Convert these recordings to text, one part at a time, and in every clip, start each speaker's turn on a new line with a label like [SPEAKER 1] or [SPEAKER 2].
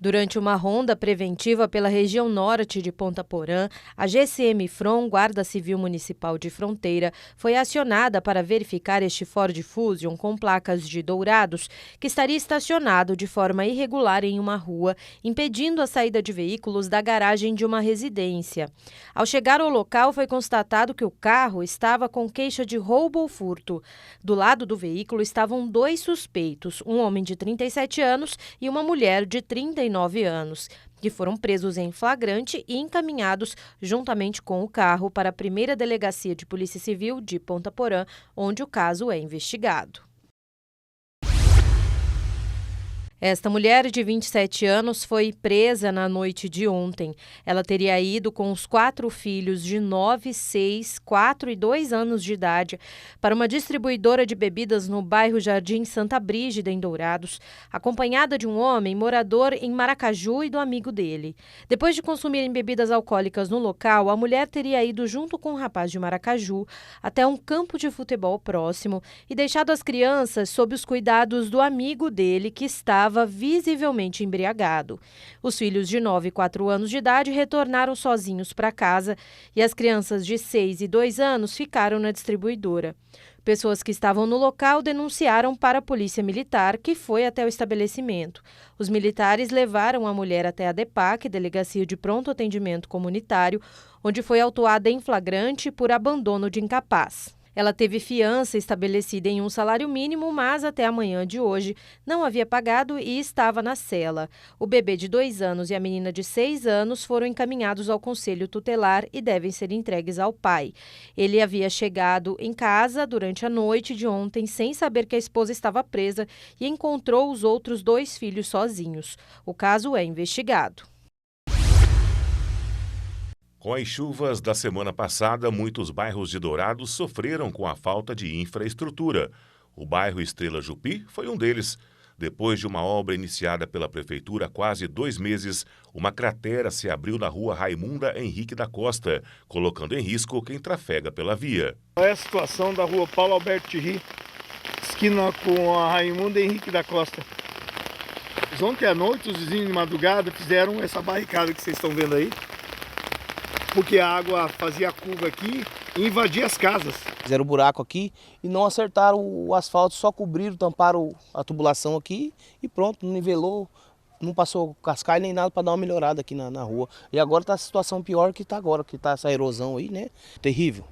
[SPEAKER 1] Durante uma ronda preventiva pela região norte de Ponta Porã, a GCM-FRON, Guarda Civil Municipal de Fronteira, foi acionada para verificar este Ford Fusion com placas de Dourados, que estaria estacionado de forma irregular em uma rua, impedindo a saída de veículos da garagem de uma residência. Ao chegar ao local, foi constatado que o carro estava com queixa de roubo ou furto. Do lado do veículo estavam 2 suspeitos, um homem de 37 anos e uma mulher de 39 anos, que foram presos em flagrante e encaminhados juntamente com o carro para a primeira delegacia de Polícia Civil de Ponta Porã, onde o caso é investigado. Esta mulher de 27 anos foi presa na noite de ontem. Ela teria ido com os 4 filhos de 9, 6, 4 e 2 anos de idade para uma distribuidora de bebidas no bairro Jardim Santa Brígida, em Dourados, acompanhada de um homem morador em Maracaju e do amigo dele. Depois de consumirem bebidas alcoólicas no local, a mulher teria ido junto com um rapaz de Maracaju até um campo de futebol próximo e deixado as crianças sob os cuidados do amigo dele, que estava visivelmente embriagado. Os filhos de 9 e 4 anos de idade retornaram sozinhos para casa e as crianças de 6 e 2 anos ficaram na distribuidora. Pessoas que estavam no local denunciaram para a Polícia Militar, que foi até o estabelecimento. Os militares levaram a mulher até a DEPAC, Delegacia de Pronto Atendimento Comunitário, onde foi autuada em flagrante por abandono de incapaz. Ela teve fiança estabelecida em um salário mínimo, mas até a manhã de hoje não havia pagado e estava na cela. O bebê de 2 anos e a menina de 6 anos foram encaminhados ao Conselho Tutelar e devem ser entregues ao pai. Ele havia chegado em casa durante a noite de ontem sem saber que a esposa estava presa e encontrou os outros 2 filhos sozinhos. O caso é investigado.
[SPEAKER 2] Com as chuvas da semana passada, muitos bairros de Dourados sofreram com a falta de infraestrutura. O bairro Estrela Jupi foi um deles. Depois de uma obra iniciada pela prefeitura há quase 2 meses, uma cratera se abriu na rua Raimunda Henrique da Costa, colocando em risco quem trafega pela via.
[SPEAKER 3] É a situação da rua Paulo Alberto Thierry, esquina com a Raimunda Henrique da Costa. Ontem à noite, os vizinhos de madrugada fizeram essa barricada que vocês estão vendo aí, porque a água fazia curva aqui e invadia as casas.
[SPEAKER 4] Fizeram buraco aqui e não acertaram o asfalto, só cobriram, tamparam a tubulação aqui e pronto, não nivelou, não passou cascalho nem nada para dar uma melhorada aqui na rua. E agora está a situação pior que está agora, que está essa erosão aí, né? Terrível,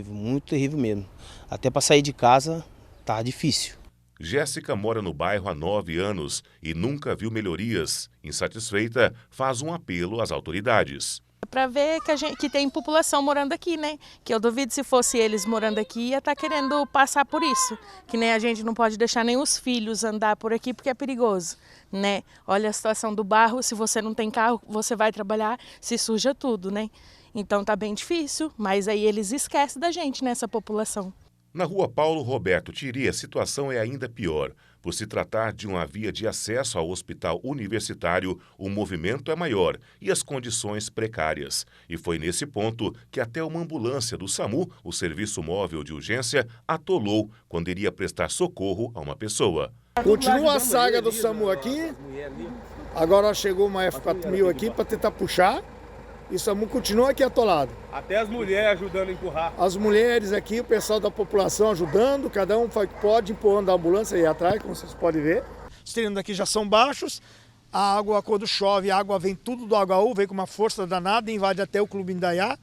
[SPEAKER 4] muito terrível mesmo. Até para sair de casa tá difícil.
[SPEAKER 2] Jéssica mora no bairro há 9 anos e nunca viu melhorias. Insatisfeita, faz um apelo às autoridades.
[SPEAKER 5] Para ver que tem população morando aqui, né? Que eu duvido se fosse eles morando aqui, ia estar querendo passar por isso. Que nem a gente não pode deixar nem os filhos andar por aqui porque é perigoso, né? Olha a situação do bairro, se você não tem carro, você vai trabalhar, se suja tudo, né? Então tá bem difícil, mas aí eles esquecem da gente nessa população.
[SPEAKER 2] Na rua Paulo Roberto Thierry, a situação é ainda pior. Por se tratar de uma via de acesso ao hospital universitário, o movimento é maior e as condições precárias. E foi nesse ponto que até uma ambulância do SAMU, o Serviço Móvel de Urgência, atolou quando iria prestar socorro a uma pessoa.
[SPEAKER 3] Continua a saga do SAMU aqui, agora chegou uma F4000 aqui para tentar puxar. E o SAMU continua aqui atolado.
[SPEAKER 6] Até as mulheres ajudando a empurrar.
[SPEAKER 3] As mulheres aqui, o pessoal da população ajudando, cada um faz o que pode, empurrando a ambulância aí atrás, como vocês podem ver. Os trilhos daqui já são baixos, a água, quando chove, a água vem tudo do HU, vem com uma força danada, invade até o Clube Indaiá.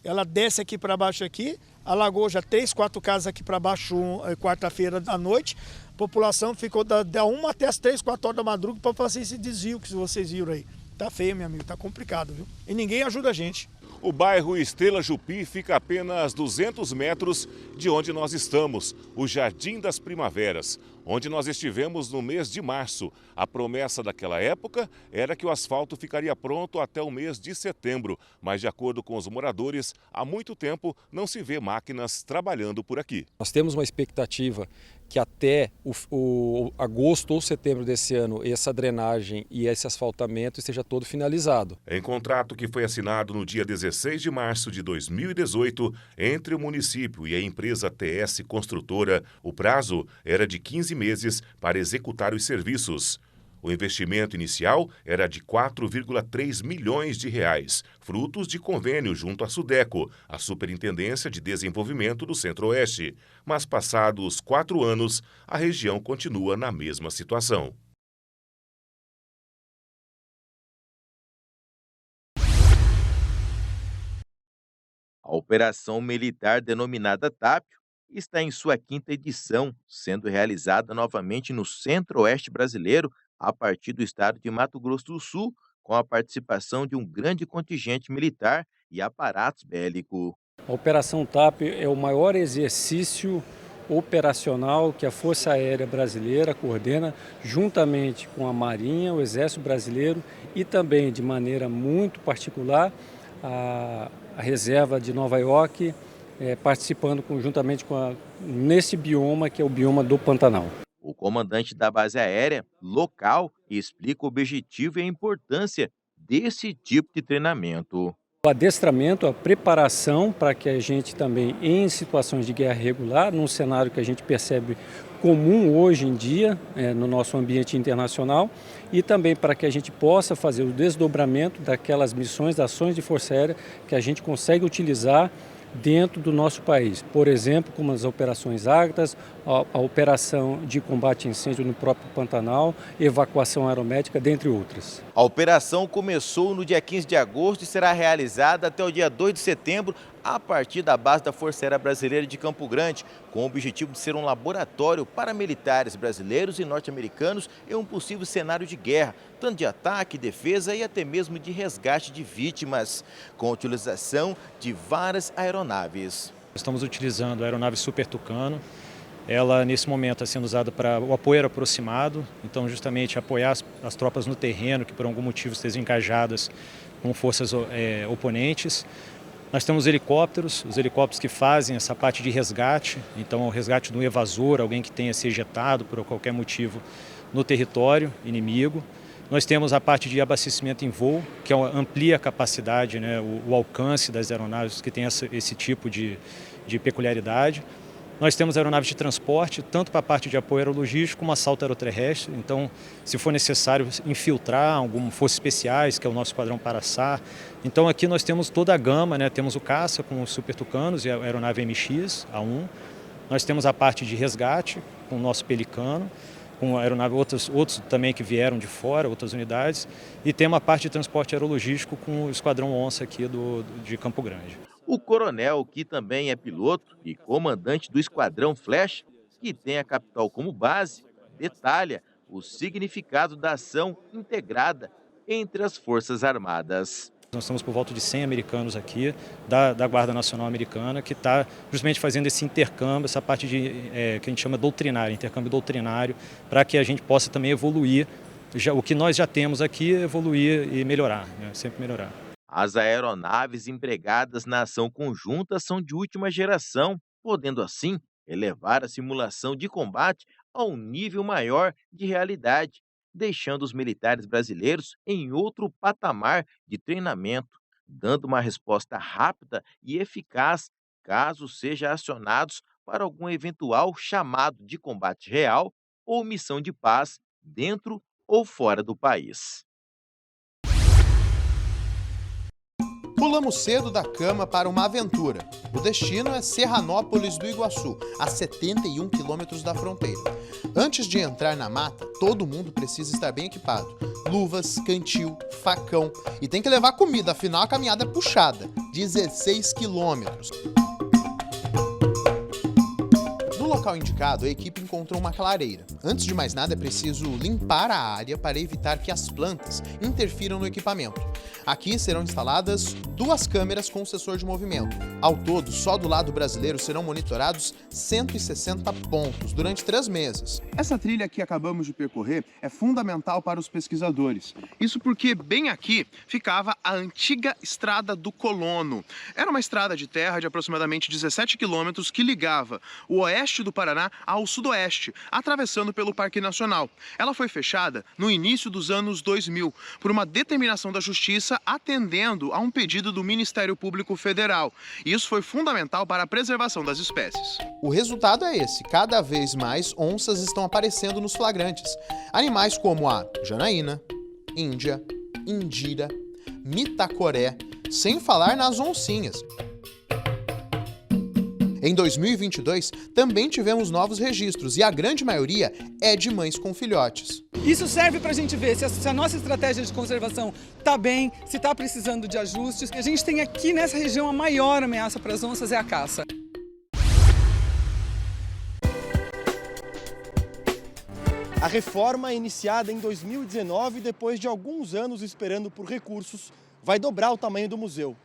[SPEAKER 3] Ela desce aqui para baixo aqui, alagou já 3, 4 casas aqui para baixo, quarta-feira à noite. A população ficou da 1 até as 3, 4 horas da madrugada para fazer esse desvio que vocês viram aí. Tá feio, meu amigo, tá complicado, viu? E ninguém ajuda a gente.
[SPEAKER 2] O bairro Estrela Jupi fica a apenas 200 metros de onde nós estamos, o Jardim das Primaveras, onde nós estivemos no mês de março. A promessa daquela época era que o asfalto ficaria pronto até o mês de setembro, mas de acordo com os moradores, há muito tempo não se vê máquinas trabalhando por aqui.
[SPEAKER 7] Nós temos uma expectativa que até o agosto ou setembro desse ano, essa drenagem e esse asfaltamento esteja todo finalizado.
[SPEAKER 2] Em contrato que foi assinado no dia 16 de março de 2018, entre o município e a empresa TS Construtora, o prazo era de 15 meses para executar os serviços. O investimento inicial era de 4,3 milhões de reais, frutos de convênio junto à Sudeco, a Superintendência de Desenvolvimento do Centro-Oeste. Mas passados 4 anos, a região continua na mesma situação.
[SPEAKER 8] A operação militar denominada Tápio está em sua 5ª edição, sendo realizada novamente no Centro-Oeste brasileiro, a partir do estado de Mato Grosso do Sul, com a participação de um grande contingente militar e aparatos bélicos.
[SPEAKER 7] A Operação Tápio é o maior exercício operacional que a Força Aérea Brasileira coordena juntamente com a Marinha, o Exército Brasileiro e também, de maneira muito particular, a Reserva de Nova York, participando conjuntamente nesse bioma que é o bioma do Pantanal.
[SPEAKER 8] O comandante da base aérea local explica o objetivo e a importância desse tipo de treinamento.
[SPEAKER 7] O adestramento, a preparação para que a gente também, em situações de guerra regular, num cenário que a gente percebe comum hoje em dia no nosso ambiente internacional, e também para que a gente possa fazer o desdobramento daquelas missões, das ações de Força Aérea que a gente consegue utilizar dentro do nosso país. Por exemplo, como as operações Ágatas, a operação de combate a incêndio no próprio Pantanal, evacuação aeromédica, dentre outras.
[SPEAKER 8] A operação começou no dia 15 de agosto e será realizada até o dia 2 de setembro, a partir da base da Força Aérea Brasileira de Campo Grande, com o objetivo de ser um laboratório para militares brasileiros e norte-americanos em um possível cenário de guerra, tanto de ataque, defesa e até mesmo de resgate de vítimas, com a utilização de várias aeronaves.
[SPEAKER 9] Estamos utilizando a aeronave Super Tucano. Ela, nesse momento, está sendo usada para o apoio aproximado, então justamente apoiar as tropas no terreno que por algum motivo estejam engajadas com forças oponentes. Nós temos os helicópteros que fazem essa parte de resgate, então o resgate de um evasor, alguém que tenha se ejetado por qualquer motivo no território inimigo. Nós temos a parte de abastecimento em voo, que amplia a capacidade, o alcance das aeronaves que tem esse tipo de peculiaridade. Nós temos aeronaves de transporte, tanto para a parte de apoio aerologístico como assalto aeroterrestre. Então, se for necessário infiltrar forças especiais, que é o nosso esquadrão Paraçá. Então, aqui nós temos toda a gama, temos o caça com os Super Tucanos e a aeronave MX, A1. Nós temos a parte de resgate com o nosso Pelicano, com a aeronave, outros também que vieram de fora, outras unidades. E temos a parte de transporte aerologístico com o esquadrão Onça aqui de Campo Grande.
[SPEAKER 8] O coronel, que também é piloto e comandante do Esquadrão Flecha, que tem a capital como base, detalha o significado da ação integrada entre as Forças Armadas.
[SPEAKER 9] Nós estamos por volta de 100 americanos aqui, da Guarda Nacional Americana, que está justamente fazendo esse intercâmbio, essa parte que a gente chama doutrinário, intercâmbio doutrinário, para que a gente possa também evoluir, o que nós já temos aqui, evoluir e melhorar, sempre melhorar.
[SPEAKER 8] As aeronaves empregadas na ação conjunta são de última geração, podendo assim elevar a simulação de combate a um nível maior de realidade, deixando os militares brasileiros em outro patamar de treinamento, dando uma resposta rápida e eficaz caso sejam acionados para algum eventual chamado de combate real ou missão de paz dentro ou fora do país.
[SPEAKER 10] Pulamos cedo da cama para uma aventura. O destino é Serranópolis do Iguaçu, a 71 quilômetros da fronteira. Antes de entrar na mata, todo mundo precisa estar bem equipado. Luvas, cantil, facão e tem que levar comida, afinal a caminhada é puxada, 16 quilômetros. No local indicado, a equipe encontrou uma clareira. Antes de mais nada, é preciso limpar a área para evitar que as plantas interfiram no equipamento. Aqui serão instaladas 2 câmeras com sensor de movimento. Ao todo, só do lado brasileiro serão monitorados 160 pontos durante 3 meses.
[SPEAKER 11] Essa trilha que acabamos de percorrer é fundamental para os pesquisadores. Isso porque bem aqui ficava a antiga Estrada do Colono. Era uma estrada de terra de aproximadamente 17 quilômetros que ligava o oeste do Paraná ao sudoeste, atravessando pelo Parque Nacional. Ela foi fechada no início dos anos 2000 por uma determinação da Justiça atendendo a um pedido do Ministério Público Federal. Isso foi fundamental para a preservação das espécies.
[SPEAKER 10] O resultado é esse: cada vez mais onças estão aparecendo nos flagrantes. Animais como a janaína, índia, indira, mitacoré, sem falar nas oncinhas. Em 2022, também tivemos novos registros e a grande maioria é de mães com filhotes.
[SPEAKER 12] Isso serve para a gente ver se a nossa estratégia de conservação está bem, se está precisando de ajustes. A gente tem aqui nessa região a maior ameaça para as onças é a caça.
[SPEAKER 13] A reforma, iniciada em 2019, depois de alguns anos esperando por recursos, vai dobrar o tamanho do museu.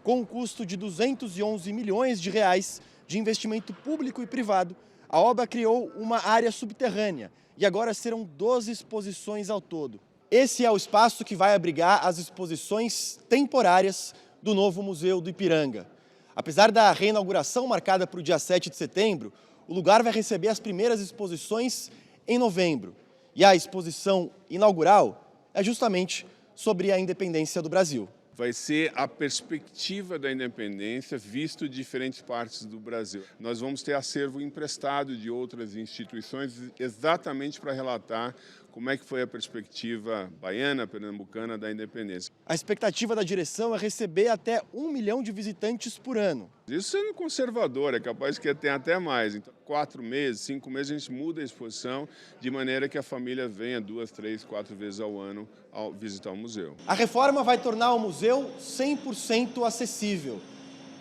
[SPEAKER 13] Com um custo de 211 milhões de reais de investimento público e privado, a obra criou uma área subterrânea e agora serão 12 exposições ao todo. Esse é o espaço que vai abrigar as exposições temporárias do novo Museu do Ipiranga. Apesar da reinauguração marcada para o dia 7 de setembro, o lugar vai receber as primeiras exposições em novembro. E a exposição inaugural é justamente sobre a independência do Brasil.
[SPEAKER 14] Vai ser a perspectiva da independência visto de diferentes partes do Brasil. Nós vamos ter acervo emprestado de outras instituições exatamente para relatar como é que foi a perspectiva baiana, pernambucana da independência.
[SPEAKER 13] A expectativa da direção é receber até 1 milhão de visitantes por ano.
[SPEAKER 14] Isso sendo conservador, é capaz que tenha até mais. Então, 4 meses, 5 meses, a gente muda a exposição de maneira que a família venha 2, 3, 4 vezes ao ano ao visitar o museu.
[SPEAKER 13] A reforma vai tornar o museu 100% acessível.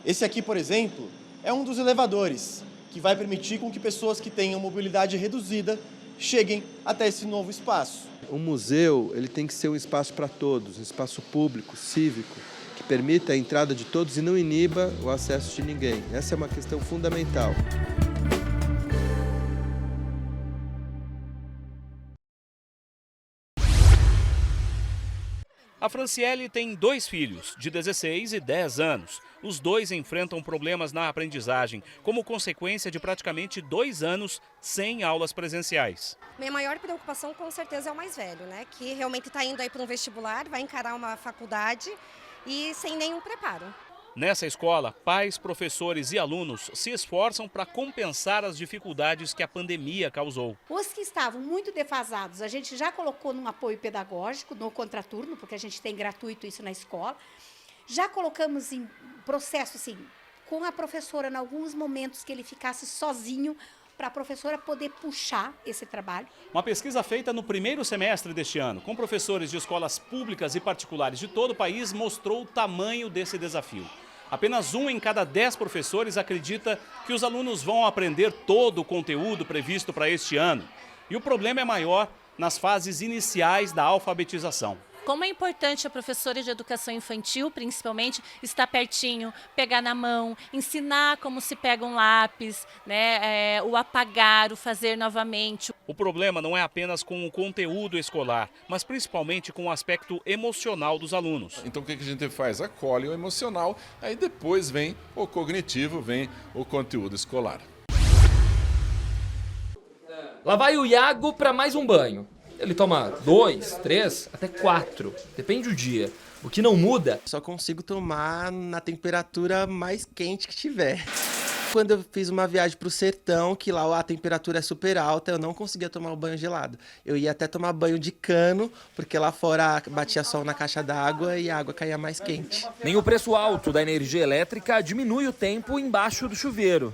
[SPEAKER 13] Esse aqui, por exemplo, é um dos elevadores, que vai permitir com que pessoas que tenham mobilidade reduzida cheguem até esse novo espaço.
[SPEAKER 15] O museu ele tem que ser um espaço para todos, um espaço público, cívico, que permita a entrada de todos e não iniba o acesso de ninguém. Essa é uma questão fundamental.
[SPEAKER 16] A Franciele tem 2 filhos, de 16 e 10 anos. Os dois enfrentam problemas na aprendizagem, como consequência de praticamente 2 anos sem aulas presenciais.
[SPEAKER 17] Minha maior preocupação, com certeza, é o mais velho, né? Que realmente está indo aí para um vestibular, vai encarar uma faculdade e sem nenhum preparo.
[SPEAKER 16] Nessa escola, pais, professores e alunos se esforçam para compensar as dificuldades que a pandemia causou.
[SPEAKER 18] Os que estavam muito defasados, a gente já colocou num apoio pedagógico, no contraturno, porque a gente tem gratuito isso na escola. Já colocamos em processo, assim, com a professora, em alguns momentos que ele ficasse sozinho, para a professora poder puxar esse trabalho.
[SPEAKER 16] Uma pesquisa feita no primeiro semestre deste ano, com professores de escolas públicas e particulares de todo o país, mostrou o tamanho desse desafio. Apenas 1 em cada 10 professores acredita que os alunos vão aprender todo o conteúdo previsto para este ano. E o problema é maior nas fases iniciais da alfabetização.
[SPEAKER 19] Como é importante a professora de educação infantil, principalmente, estar pertinho, pegar na mão, ensinar como se pega um lápis, né, o apagar, o fazer novamente.
[SPEAKER 16] O problema não é apenas com o conteúdo escolar, mas principalmente com o aspecto emocional dos alunos.
[SPEAKER 20] Então o que a gente faz? Acolhe o emocional, aí depois vem o cognitivo, vem o conteúdo escolar.
[SPEAKER 21] Lá vai o Iago para mais um banho. Ele toma 2, 3, até 4, depende do dia. O que não muda...
[SPEAKER 22] Só consigo tomar na temperatura mais quente que tiver. Quando eu fiz uma viagem para o sertão, que lá a temperatura é super alta, eu não conseguia tomar o banho gelado. Eu ia até tomar banho de cano, porque lá fora batia sol na caixa d'água e a água caía mais quente.
[SPEAKER 21] Nem o preço alto da energia elétrica diminui o tempo embaixo do chuveiro.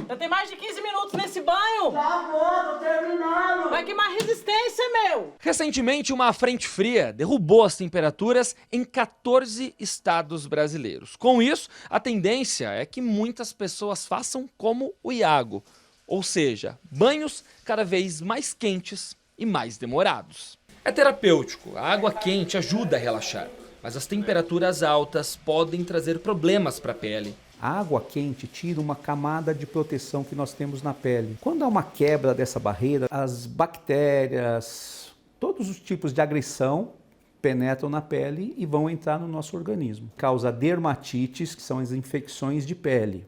[SPEAKER 5] Já tem mais de 15 minutos nesse banho.
[SPEAKER 23] Tá bom, tô terminando.
[SPEAKER 5] Vai queimar resistência, meu.
[SPEAKER 21] Recentemente, uma frente fria derrubou as temperaturas em 14 estados brasileiros. Com isso, a tendência é que muitas pessoas façam como o Iago, ou seja, banhos cada vez mais quentes e mais demorados. É terapêutico, a água quente ajuda a relaxar, mas as temperaturas altas podem trazer problemas para a pele.
[SPEAKER 24] A água quente tira uma camada de proteção que nós temos na pele. Quando há uma quebra dessa barreira, as bactérias, todos os tipos de agressão penetram na pele e vão entrar no nosso organismo. Causa dermatites, que são as infecções de pele.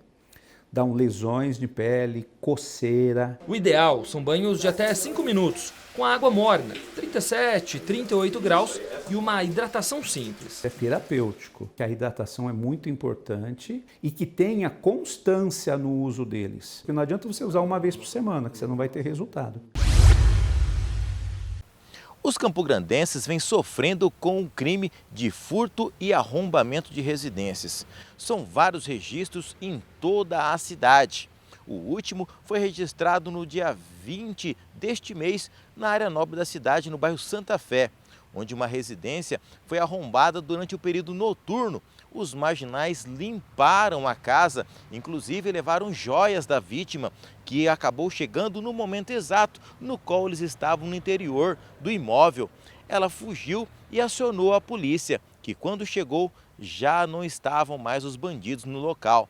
[SPEAKER 24] dão lesões de pele, coceira.
[SPEAKER 21] O ideal são banhos de até 5 minutos, com água morna, 37, 38 graus e uma hidratação simples.
[SPEAKER 24] É terapêutico, que a hidratação é muito importante e que tenha constância no uso deles. Porque não adianta você usar uma vez por semana, que você não vai ter resultado.
[SPEAKER 8] Os campograndenses vêm sofrendo com o crime de furto e arrombamento de residências. São vários registros em toda a cidade. O último foi registrado no dia 20 deste mês na área nobre da cidade, no bairro Santa Fé, onde uma residência foi arrombada durante o período noturno. Os marginais limparam a casa, inclusive levaram joias da vítima, que acabou chegando no momento exato no qual eles estavam no interior do imóvel. Ela fugiu e acionou a polícia, que quando chegou já não estavam mais os bandidos no local.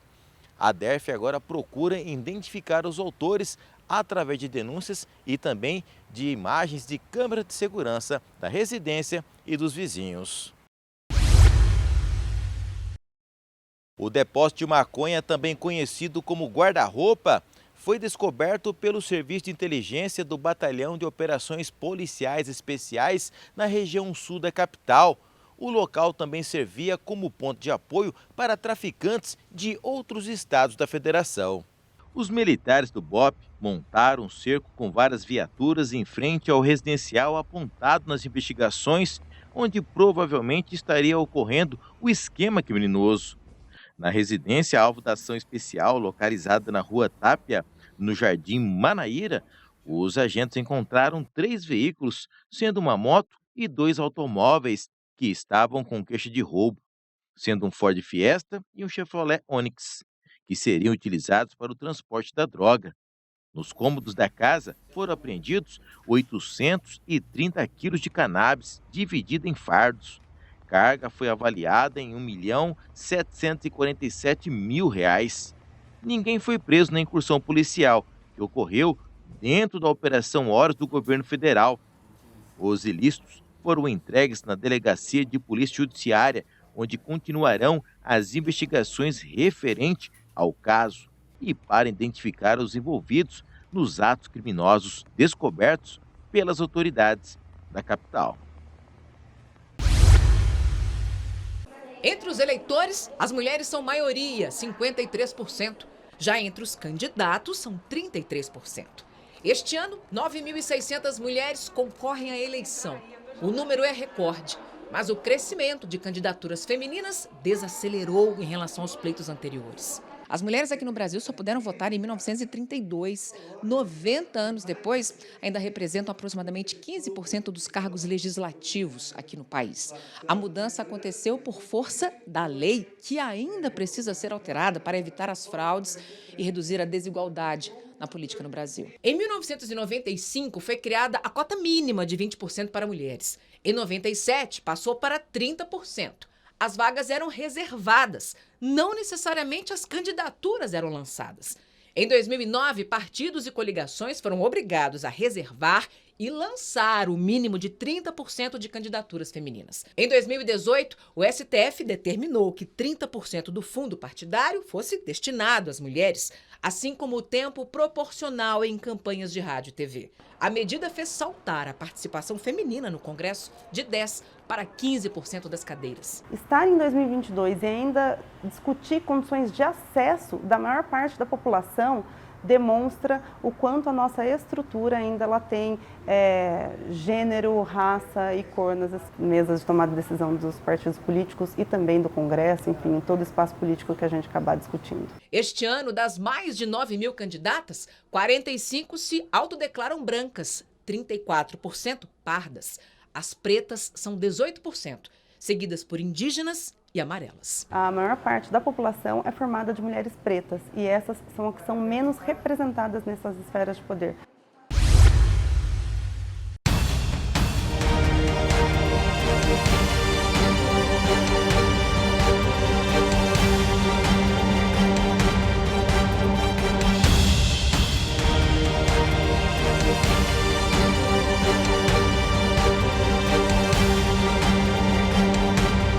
[SPEAKER 8] A DERF agora procura identificar os autores através de denúncias e também de imagens de câmera de segurança da residência e dos vizinhos. O depósito de maconha, também conhecido como guarda-roupa, foi descoberto pelo Serviço de Inteligência do Batalhão de Operações Policiais Especiais na região sul da capital. O local também servia como ponto de apoio para traficantes de outros estados da federação. Os militares do BOP montaram um cerco com várias viaturas em frente ao residencial apontado nas investigações, onde provavelmente estaria ocorrendo o esquema criminoso. Na residência alvo da ação especial, localizada na Rua Tápia, no Jardim Manaíra, os agentes encontraram 3 veículos, sendo uma moto e 2 automóveis que estavam com queixa de roubo, sendo um Ford Fiesta e um Chevrolet Onix, que seriam utilizados para o transporte da droga. Nos cômodos da casa foram apreendidos 830 quilos de cannabis, dividida em fardos. Carga foi avaliada em R$ 1.747.000. Ninguém foi preso na incursão policial, que ocorreu dentro da Operação Horas do governo federal. Os ilícitos foram entregues na Delegacia de Polícia Judiciária, onde continuarão as investigações referentes ao caso e para identificar os envolvidos nos atos criminosos descobertos pelas autoridades da capital.
[SPEAKER 1] Entre os eleitores, as mulheres são maioria, 53%. Já entre os candidatos, são 33%. Este ano, 9.600 mulheres concorrem à eleição. O número é recorde, mas o crescimento de candidaturas femininas desacelerou em relação aos pleitos anteriores. As mulheres aqui no Brasil só puderam votar em 1932. 90 anos depois, ainda representam aproximadamente 15% dos cargos legislativos aqui no país. A mudança aconteceu por força da lei, que ainda precisa ser alterada para evitar as fraudes e reduzir a desigualdade na política no Brasil. Em 1995, foi criada a cota mínima de 20% para mulheres. Em 97, passou para 30%. As vagas eram reservadas, não necessariamente as candidaturas eram lançadas. Em 2009, partidos e coligações foram obrigados a reservar e lançar o mínimo de 30% de candidaturas femininas. Em 2018, o STF determinou que 30% do fundo partidário fosse destinado às mulheres, assim como o tempo proporcional em campanhas de rádio e TV. A medida fez saltar a participação feminina no Congresso de 10% para 15% das cadeiras.
[SPEAKER 3] Estar em 2022 e ainda discutir condições de acesso da maior parte da população demonstra o quanto a nossa estrutura ainda ela tem gênero, raça e cor nas mesas de tomada de decisão dos partidos políticos e também do Congresso, enfim, em todo o espaço político que a gente acabar discutindo.
[SPEAKER 1] Este ano, das mais de 9.000 candidatas, 45 se autodeclaram brancas, 34% pardas. As pretas são 18%, seguidas por indígenas e amarelas.
[SPEAKER 3] A maior parte da população é formada de mulheres pretas e essas são as que são menos representadas nessas esferas de poder.